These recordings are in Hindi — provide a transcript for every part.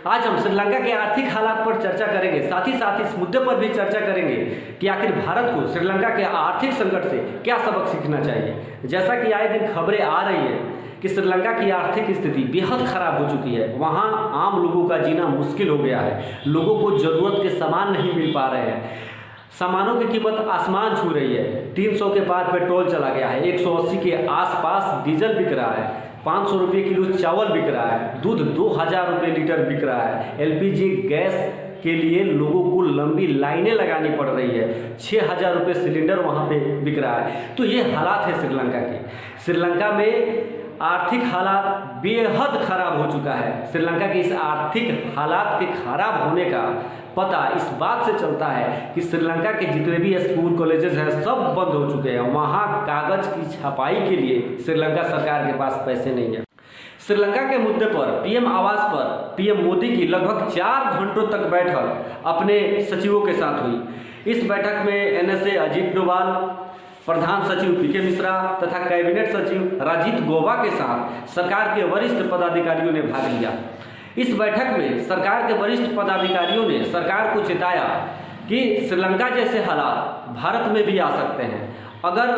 आज हम श्रीलंका के आर्थिक हालात पर चर्चा करेंगे, साथ ही साथ इस मुद्दे पर भी चर्चा करेंगे कि आखिर भारत को श्रीलंका के आर्थिक संकट से क्या सबक सीखना चाहिए। जैसा कि आए दिन खबरें आ रही हैं कि श्रीलंका की आर्थिक स्थिति बेहद खराब हो चुकी है, वहाँ आम लोगों का जीना मुश्किल हो गया है, लोगों को ज़रूरत के सामान नहीं मिल पा रहे हैं, सामानों की कीमत आसमान छू रही है। 300 के पार पेट्रोल चला गया है, 180 के आसपास डीजल बिक रहा है, 500 रुपये किलो चावल बिक रहा है, दूध 2000 रुपये लीटर बिक रहा है, एलपीजी गैस के लिए लोगों को लंबी लाइनें लगानी पड़ रही है, 6000 रुपये सिलेंडर वहाँ पे बिक रहा है। तो ये हालात है श्रीलंका के। श्रीलंका में आर्थिक हालात बेहद खराब हो चुका है। श्रीलंका के इस आर्थिक हालात के खराब होने का पता इस बात से चलता है कि श्रीलंका के जितने भी स्कूल कॉलेजेस हैं सब बंद हो चुके हैं। वहाँ कागज़ की छपाई के लिए श्रीलंका सरकार के पास पैसे नहीं है। श्रीलंका के मुद्दे पर पीएम आवास पर पीएम मोदी की लगभग 4 घंटों तक बैठक अपने सचिवों के साथ हुई। इस बैठक में एनएसए अजीत डोभाल, प्रधान सचिव पीके मिश्रा तथा कैबिनेट सचिव राजीव गौबा के साथ सरकार के वरिष्ठ पदाधिकारियों ने भाग लिया। इस बैठक में सरकार के वरिष्ठ पदाधिकारियों ने सरकार को चेताया कि श्रीलंका जैसे हालात भारत में भी आ सकते हैं। अगर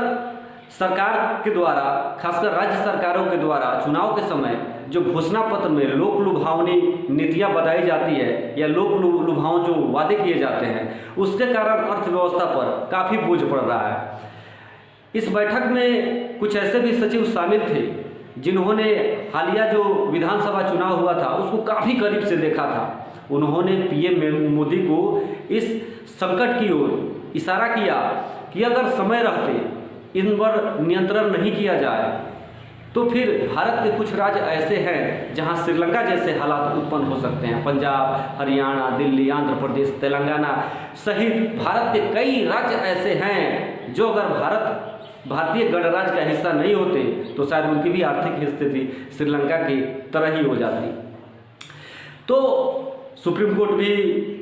सरकार के द्वारा, खासकर राज्य सरकारों के द्वारा चुनाव के समय जो घोषणा पत्र में लोक लुभावनी नीतियां बताई जाती है या लोक लुभावन जो वादे किए जाते हैं, उसके कारण अर्थव्यवस्था पर काफ़ी बोझ पड़ रहा है। इस बैठक में कुछ ऐसे भी सचिव शामिल थे जिन्होंने हालिया जो विधानसभा चुनाव हुआ था उसको काफ़ी करीब से देखा था। उन्होंने पीएम मोदी को इस संकट की ओर इशारा किया कि अगर समय रहते इन पर नियंत्रण नहीं किया जाए तो फिर भारत के कुछ राज्य ऐसे हैं जहां श्रीलंका जैसे हालात उत्पन्न हो सकते हैं। पंजाब, हरियाणा, दिल्ली, आंध्र प्रदेश, तेलंगाना सहित भारत के कई राज्य ऐसे हैं जो अगर भारतीय गणराज्य का हिस्सा नहीं होते तो शायद उनकी भी आर्थिक स्थिति श्रीलंका की तरह ही हो जाती। तो सुप्रीम कोर्ट भी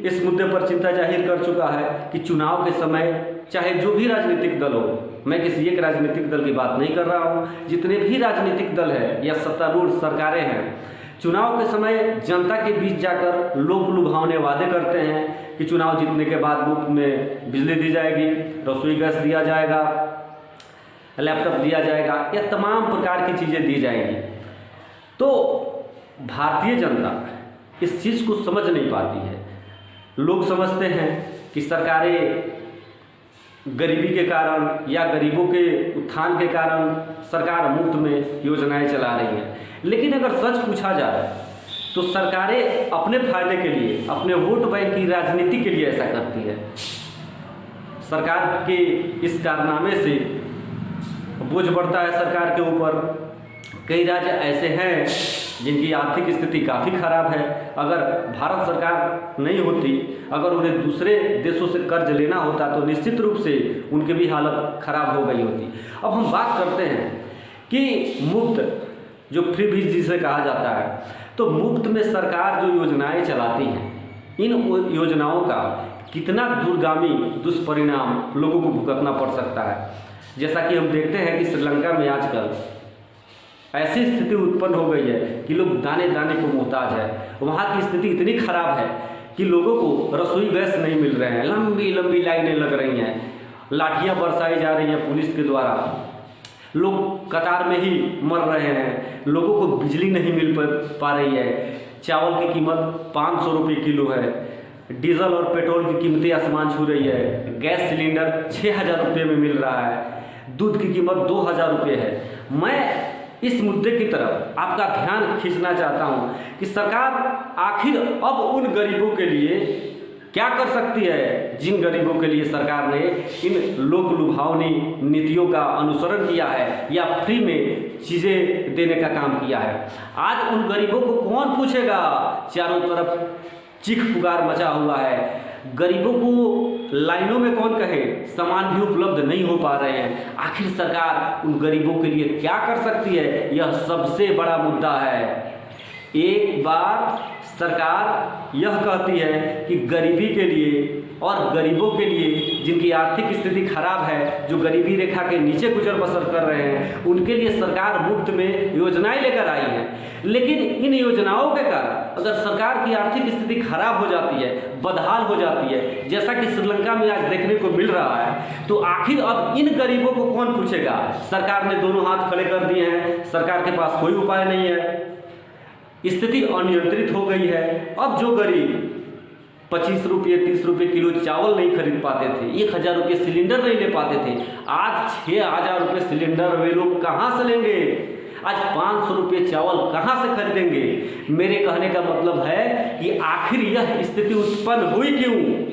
इस मुद्दे पर चिंता जाहिर कर चुका है कि चुनाव के समय चाहे जो भी राजनीतिक दल हो, मैं किसी एक राजनीतिक दल की बात नहीं कर रहा हूँ, जितने भी राजनीतिक दल है या सत्तारूढ़ सरकारें हैं, चुनाव के समय जनता के बीच जाकर लोक लुभावने वादे करते हैं कि चुनाव जीतने के बाद मुफ्त में बिजली दी जाएगी, रसोई गैस दिया जाएगा, लैपटॉप दिया जाएगा, या तमाम प्रकार की चीज़ें दी जाएंगी। तो भारतीय जनता इस चीज़ को समझ नहीं पाती है। लोग समझते हैं कि सरकारें गरीबी के कारण या गरीबों के उत्थान के कारण सरकार मुफ्त में योजनाएं चला रही हैं, लेकिन अगर सच पूछा जाए तो सरकारें अपने फायदे के लिए, अपने वोट बैंक की राजनीति के लिए ऐसा करती है। सरकार के इस कारनामे से बोझ बढ़ता है सरकार के ऊपर। कई राज्य ऐसे हैं जिनकी आर्थिक स्थिति काफ़ी खराब है। अगर भारत सरकार नहीं होती, अगर उन्हें दूसरे देशों से कर्ज लेना होता तो निश्चित रूप से उनकी भी हालत खराब हो गई होती। अब हम बात करते हैं कि मुफ्त जो फ्री बीज जिसे कहा जाता है, तो मुफ्त में सरकार जो योजनाएं चलाती हैं, इन योजनाओं का कितना दूरगामी दुष्परिणाम लोगों को भुगतना पड़ सकता है। जैसा कि हम देखते हैं कि श्रीलंका में आजकल ऐसी स्थिति उत्पन्न हो गई है कि लोग दाने दाने को मोहताज है। वहाँ की स्थिति इतनी खराब है कि लोगों को रसोई गैस नहीं मिल रहे हैं, लंबी लंबी लाइनें लग रही हैं, लाठियाँ बरसाई जा रही हैं पुलिस के द्वारा, लोग कतार में ही मर रहे हैं, लोगों को बिजली नहीं मिल पा रही है, चावल की कीमत 500 रुपये किलो है, डीजल और पेट्रोल की कीमतें आसमान छू रही है, गैस सिलेंडर 6000 रुपये में मिल रहा है, दूध की कीमत 2000 रुपये है। मैं इस मुद्दे की तरफ आपका ध्यान खींचना चाहता हूं कि सरकार आखिर अब उन गरीबों के लिए क्या कर सकती है जिन गरीबों के लिए सरकार ने इन लोक लुभावनी नीतियों का अनुसरण किया है या फ्री में चीज़ें देने का काम किया है। आज उन गरीबों को कौन पूछेगा? चारों तरफ चीख पुकार मचा हुआ है। गरीबों को लाइनों में कौन कहे, सामान भी उपलब्ध नहीं हो पा रहे हैं। आखिर सरकार उन गरीबों के लिए क्या कर सकती है, यह सबसे बड़ा मुद्दा है। एक बार सरकार यह कहती है कि गरीबी के लिए और गरीबों के लिए, जिनकी आर्थिक स्थिति खराब है, जो गरीबी रेखा के नीचे गुजर बसर कर रहे हैं, उनके लिए सरकार मुफ्त में योजनाएं लेकर आई है। लेकिन इन योजनाओं के कारण अगर सरकार की आर्थिक स्थिति खराब हो जाती है, बदहाल हो जाती है, जैसा कि श्रीलंका में आज देखने को मिल रहा है, तो आखिर अब इन गरीबों को कौन पूछेगा। सरकार ने दोनों हाथ खड़े कर दिए हैं, सरकार के पास कोई उपाय नहीं है, स्थिति अनियंत्रित हो गई है। अब जो गरीब 25 रुपये 30 रुपये किलो चावल नहीं खरीद पाते थे, 1000 रुपये सिलेंडर नहीं ले पाते थे, आज 6000 रुपये सिलेंडर वे लोग कहाँ से लेंगे। आज 500 रुपये चावल कहाँ से खरीदेंगे। मेरे कहने का मतलब है कि आखिर यह स्थिति उत्पन्न हुई क्यों।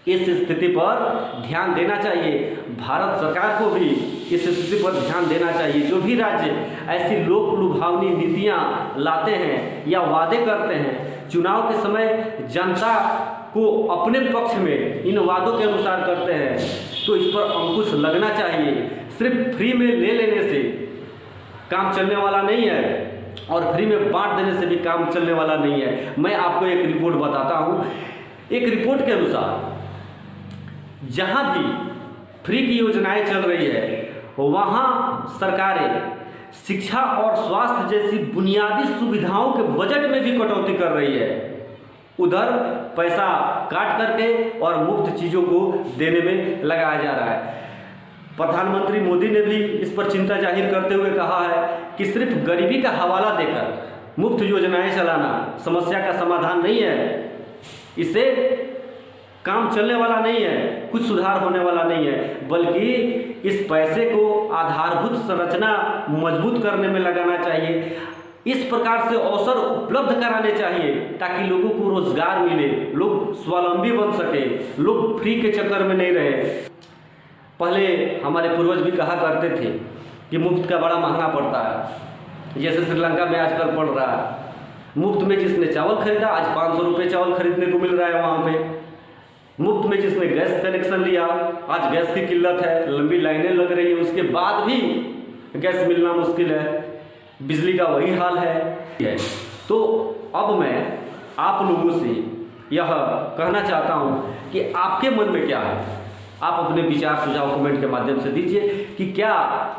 इस स्थिति पर ध्यान देना चाहिए, भारत सरकार को भी इस स्थिति पर ध्यान देना चाहिए। जो भी राज्य ऐसी लोक लुभावनी नीतियाँ लाते हैं या वादे करते हैं, चुनाव के समय जनता को अपने पक्ष में इन वादों के अनुसार करते हैं, तो इस पर अंकुश लगना चाहिए। सिर्फ फ्री में ले लेने से काम चलने वाला नहीं है और फ्री में बांट देने से भी काम चलने वाला नहीं है। मैं आपको एक रिपोर्ट बताता हूँ। एक रिपोर्ट के अनुसार जहाँ भी फ्री की योजनाएं चल रही है, वहाँ सरकारें शिक्षा और स्वास्थ्य जैसी बुनियादी सुविधाओं के बजट में भी कटौती कर रही है। उधर पैसा काट करके और मुफ्त चीज़ों को देने में लगाया जा रहा है। प्रधानमंत्री मोदी ने भी इस पर चिंता जाहिर करते हुए कहा है कि सिर्फ गरीबी का हवाला देकर मुफ्त योजनाएं चलाना समस्या का समाधान नहीं है, इससे काम चलने वाला नहीं है, कुछ सुधार होने वाला नहीं है, बल्कि इस पैसे को आधारभूत संरचना मजबूत करने में लगाना चाहिए। इस प्रकार से अवसर उपलब्ध कराने चाहिए ताकि लोगों को रोजगार मिले, लोग स्वावलंबी बन सके, लोग फ्री के चक्कर में नहीं रहे। पहले हमारे पूर्वज भी कहा करते थे कि मुफ्त का बड़ा महंगा पड़ता है, जैसे श्रीलंका में आजकल पड़ रहा है। मुफ्त में जिसने चावल खरीदा आज 500 रुपये चावल खरीदने को मिल रहा है वहाँ पे। मुफ्त में जिसने गैस कनेक्शन लिया आज गैस की किल्लत है, लंबी लाइनें लग रही है, उसके बाद भी गैस मिलना मुश्किल है। बिजली का वही हाल है। तो अब मैं आप लोगों से यह कहना चाहता हूँ कि आपके मन में क्या है। आप अपने विचार सुझाव कमेंट के माध्यम से दीजिए कि क्या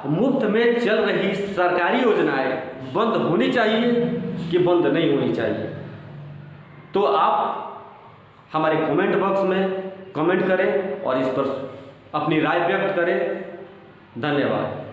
मुफ्त में चल रही सरकारी योजनाएं बंद होनी चाहिए कि बंद नहीं होनी चाहिए। तो आप हमारे कमेंट बॉक्स में कमेंट करें और इस पर अपनी राय व्यक्त करें। धन्यवाद।